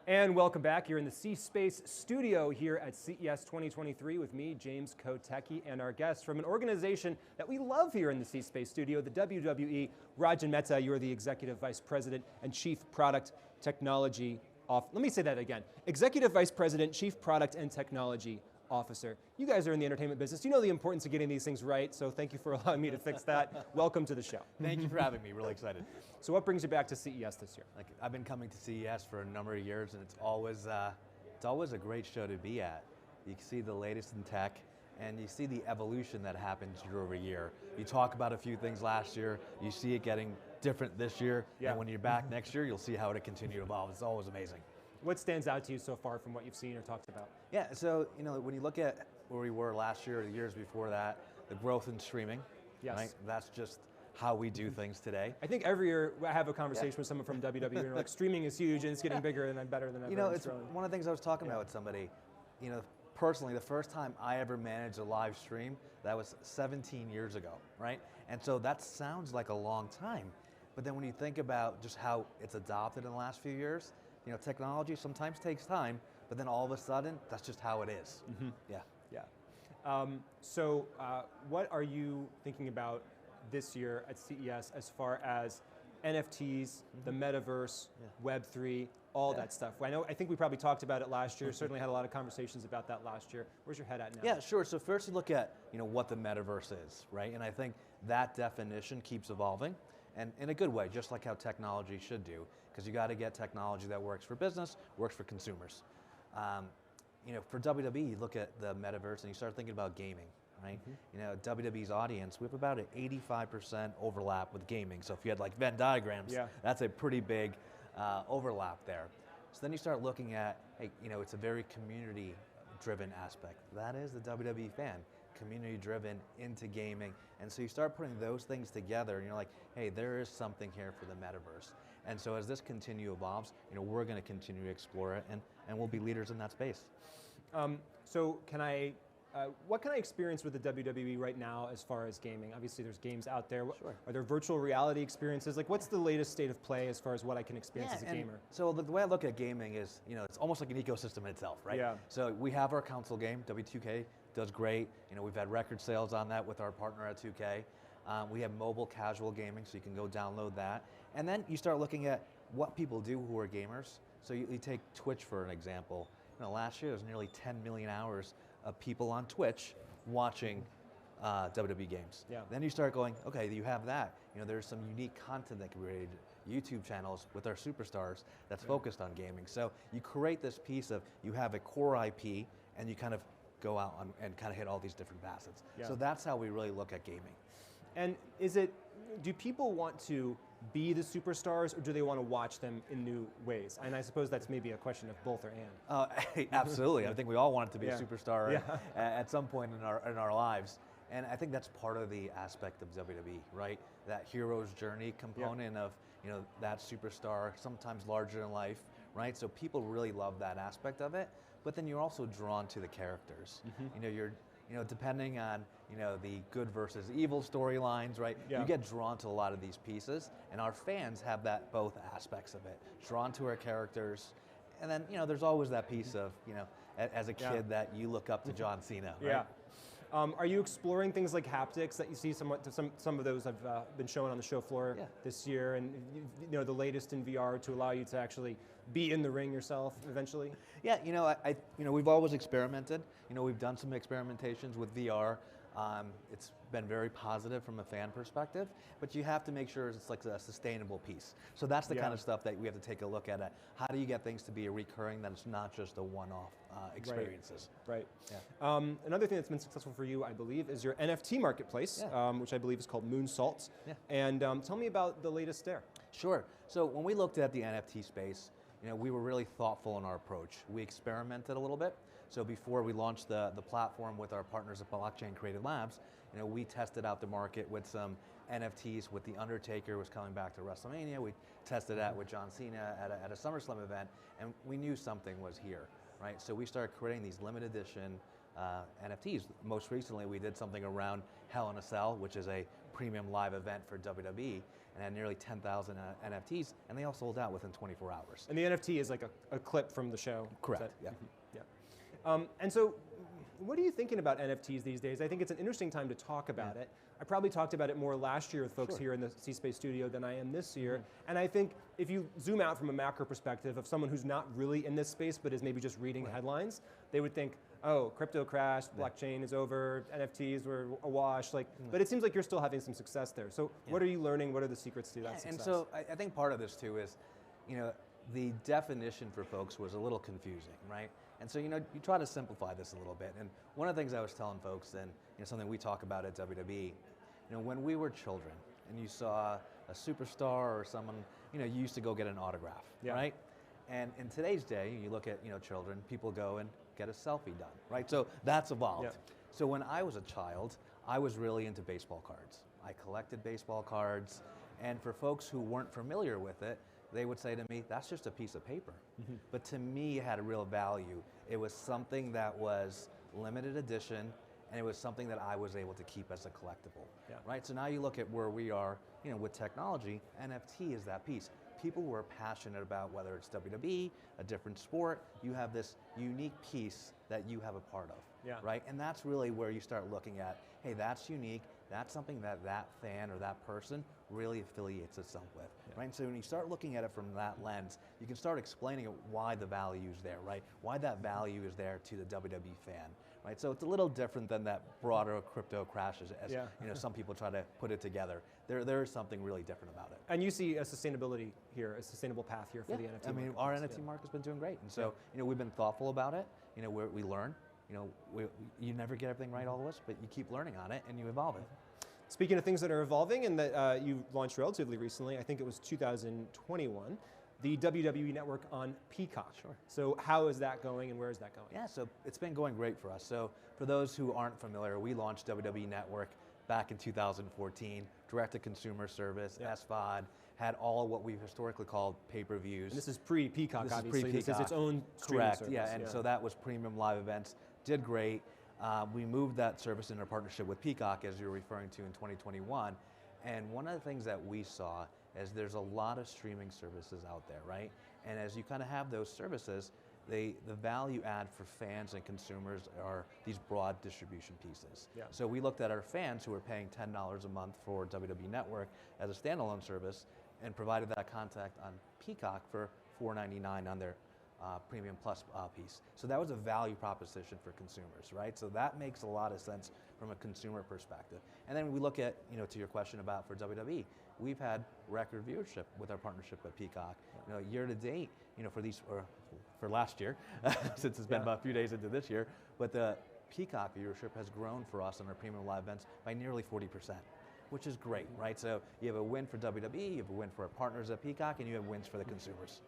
And welcome back. You're in the C Space Studio here at CES 2023 with me, James Kotecki, and our guest from an organization that we love here in the C Space Studio, the WWE. Rajan Mehta, you're the Executive Vice President and Chief Product Technology Officer. Let me say that again. Executive Vice President, Chief Product and Technology Officer. You guys are in the entertainment business. You know the importance of getting these things right, so thank you for allowing me to fix that. Welcome to the show. Thank you for having me. Really excited. So what brings you back to CES this year? I've been coming to CES for a number of years, and it's always a great show to be at. You see the latest in tech, and you see the evolution that happens year over year. You talk about a few things last year, you see it getting different this year, and when you're back next year, you'll see how it continue to evolve. It's always amazing. What stands out to you so far from what you've seen or talked about? Yeah, so when you look at where we were last year or the years before that, the growth in streaming, right? That's just how we do things today. I think every year I have a conversation with someone from WWE and they're like, streaming is huge and it's getting bigger and better than ever. It's one of the things I was talking about with somebody. Personally, the first time I ever managed a live stream, that was 17 years ago, right? And so that sounds like a long time, but then when you think about just how it's adopted in the last few years, technology sometimes takes time, but then all of a sudden, that's just how it is. Yeah. So what are you thinking about this year at CES as far as NFTs, the metaverse, Web3, all that stuff? I think we probably talked about it last year, certainly had a lot of conversations about that last year. Where's your head at now? Yeah, sure. So first you look at what the metaverse is, right? And I think that definition keeps evolving, and in a good way, just like how technology should do, because you got to get technology that works for business, works for consumers. For WWE, you look at the metaverse and you start thinking about gaming, right? WWE's audience, we have about an 85% overlap with gaming. So if you had like Venn diagrams, that's a pretty big overlap there. So then you start looking at, hey, it's a very community-driven aspect. That is the WWE fan, community-driven into gaming. And so you start putting those things together and you're like, hey, there is something here for the metaverse. And so as this evolves, we're going to continue to explore it and we'll be leaders in that space. So what can I experience with the WWE right now as far as gaming? Obviously there's games out there. Sure. Are there virtual reality experiences? Like what's the latest state of play as far as what I can experience as a gamer? So the way I look at gaming is, it's almost like an ecosystem in itself, right? Yeah. So we have our console game, W2K does great. We've had record sales on that with our partner at 2K. We have mobile casual gaming, so you can go download that. And then you start looking at what people do who are gamers. So you take Twitch for an example. Last year there was nearly 10 million hours of people on Twitch watching WWE games. Yeah. Then you start going, okay, you have that. There's some unique content that can be created. YouTube channels with our superstars that's focused on gaming. So you create this piece of, you have a core IP and you kind of go out and kind of hit all these different facets. Yeah. So that's how we really look at gaming. And do people want to be the superstars or do they want to watch them in new ways? And I suppose that's maybe a question of both or and. Absolutely. I think we all want to be a superstar at some point in our lives. And I think that's part of the aspect of WWE, right? That hero's journey component of, that superstar, sometimes larger than life, right? So people really love that aspect of it, but then you're also drawn to the characters. You're depending on, the good versus evil storylines, right? Yeah. You get drawn to a lot of these pieces, and our fans have that both aspects of it. Drawn to our characters, and then, there's always that piece of, as a kid that you look up to John Cena, right? Yeah. Are you exploring things like haptics that you see some of those have been shown on the show floor this year, and the latest in VR to allow you to actually be in the ring yourself eventually? Yeah, we've always experimented. We've done some experimentations with VR. It's been very positive from a fan perspective, but you have to make sure it's like a sustainable piece. So that's the kind of stuff that we have to take a look at. How do you get things to be a recurring, that it's not just a one-off experiences? Right. Yeah. Another thing that's been successful for you, I believe, is your NFT Marketplace, which I believe is called Moonsault. Yeah. And tell me about the latest there. Sure. So when we looked at the NFT space, we were really thoughtful in our approach. We experimented a little bit. So before we launched the platform with our partners at Blockchain Creative Labs, we tested out the market with some NFTs. With The Undertaker was coming back to WrestleMania. We tested that with John Cena at a SummerSlam event, and we knew something was here, right? So we started creating these limited edition NFTs. Most recently, we did something around Hell in a Cell, which is a premium live event for WWE. and had nearly 10,000 NFTs, and they all sold out within 24 hours. And the NFT is like a clip from the show. Correct, yeah. Yeah. And so, what are you thinking about NFTs these days? I think it's an interesting time to talk about it. I probably talked about it more last year with folks here in the C Space Studio than I am this year. And I think if you zoom out from a macro perspective of someone who's not really in this space but is maybe just reading headlines, they would think, oh, crypto crashed, blockchain is over, NFTs were awash. But it seems like you're still having some success there. So what are you learning? What are the secrets to that success? And so I think part of this too is, the definition for folks was a little confusing, right? And so, you try to simplify this a little bit. And one of the things I was telling folks, and something we talk about at WWE, when we were children and you saw a superstar or someone, you used to go get an autograph, right? And in today's day, you look at, children, people go and get a selfie done, right? So that's evolved. So when I was a child, I was really into baseball cards. I collected baseball cards, and for folks who weren't familiar with it, they would say to me, that's just a piece of paper. But to me, it had a real value. It was something that was limited edition, and it was something that I was able to keep as a collectible, right? So now you look at where we are, with technology, NFT is that piece. People who are passionate about whether it's WWE, a different sport, you have this unique piece that you have a part of, right? And that's really where you start looking at, hey, that's unique, that's something that fan or that person really affiliates itself with, right? And so when you start looking at it from that lens, you can start explaining why the value is there, right? Why that value is there to the WWE fan, right? So it's a little different than that broader crypto crash as some people try to put it together. There is something really different about it. And you see a sustainability here, a sustainable path here for the NFT market. I mean, our NFT market's been doing great. And so, we've been thoughtful about it. We learn. You never get everything right, all of us, but you keep learning on it and you evolve it. Speaking of things that are evolving and that you launched relatively recently, I think it was 2021, the WWE Network on Peacock. Sure. So how is that going and where is that going? Yeah, so it's been going great for us. So for those who aren't familiar, we launched WWE Network back in 2014, direct-to-consumer service, SVOD, had all what we've historically called pay-per-views. And this is pre-Peacock, obviously. Pre-Peacock. This is its own streaming service. Yeah, and so that was premium live events, did great. We moved that service in our partnership with Peacock, as you were referring to, in 2021. And one of the things that we saw is there's a lot of streaming services out there, right? And as you kind of have those services, the value add for fans and consumers are these broad distribution pieces. So we looked at our fans who are paying $10 a month for WWE Network as a standalone service and provided that content on Peacock for $4.99 on their Premium Plus piece. So that was a value proposition for consumers, right? So that makes a lot of sense from a consumer perspective. And then we look at, to your question about for WWE, we've had record viewership with our partnership with Peacock. Year to date, for last year, since it's been about a few days into this year, but the Peacock viewership has grown for us on our premium live events by nearly 40%, which is great, right? So you have a win for WWE, you have a win for our partners at Peacock, and you have wins for the consumers.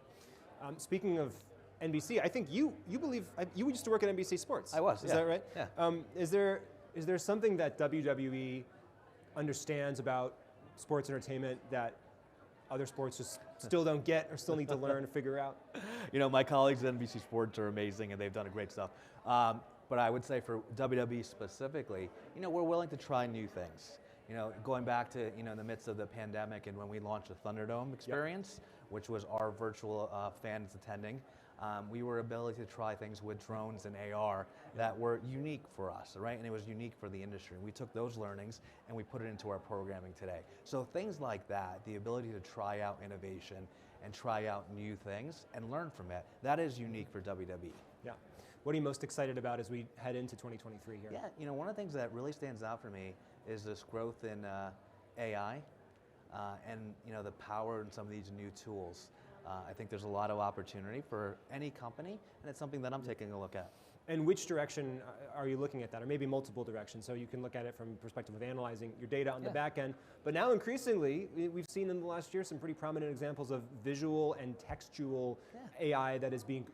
Speaking of NBC, I think you believe you used to work at NBC Sports. I was. Is that right? Yeah. Is there something that WWE understands about sports entertainment that other sports just still don't get or still need to learn or figure out? My colleagues at NBC Sports are amazing and they've done great stuff. But I would say for WWE specifically, we're willing to try new things. Going back to in the midst of the pandemic and when we launched the Thunderdome experience, which was our virtual fans attending. We were able to try things with drones and AR that were unique for us, right? And it was unique for the industry. We took those learnings and we put it into our programming today. So things like that, the ability to try out innovation and try out new things and learn from it, that is unique for WWE. Yeah. What are you most excited about as we head into 2023 here? Yeah, one of the things that really stands out for me is this growth in AI and the power in some of these new tools. I think there's a lot of opportunity for any company, and it's something that I'm taking a look at. And which direction are you looking at that? Or maybe multiple directions. So you can look at it from the perspective of analyzing your data on the back end. But now increasingly, we've seen in the last year some pretty prominent examples of visual and textual AI that is being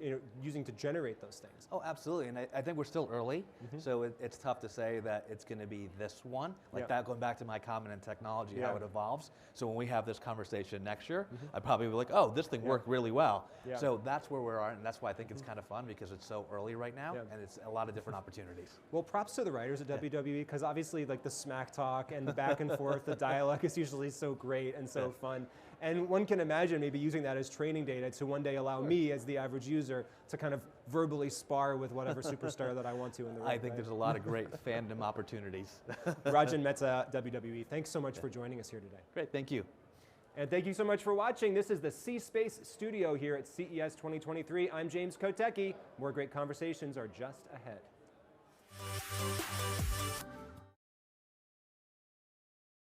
using to generate those things. Oh, absolutely. And I think we're still early. So it's tough to say that it's going to be this one. Like that, going back to my comment in technology, how it evolves. So when we have this conversation next year, I'd probably be like, oh, this thing worked really well. So that's where we are. And that's why I think it's kind of fun because it's so early right now. and it's a lot of different opportunities. Well, props to the writers at WWE, because obviously like the smack talk and the back and forth, the dialogue is usually so great and so fun. And one can imagine maybe using that as training data to one day allow me as the average user to kind of verbally spar with whatever superstar that I want to in the ring. I think there's a lot of great fandom opportunities. Rajan Mehta, WWE, thanks so much for joining us here today. Great, thank you. And thank you so much for watching. This is the C Space Studio here at CES 2023. I'm James Kotecki. More great conversations are just ahead.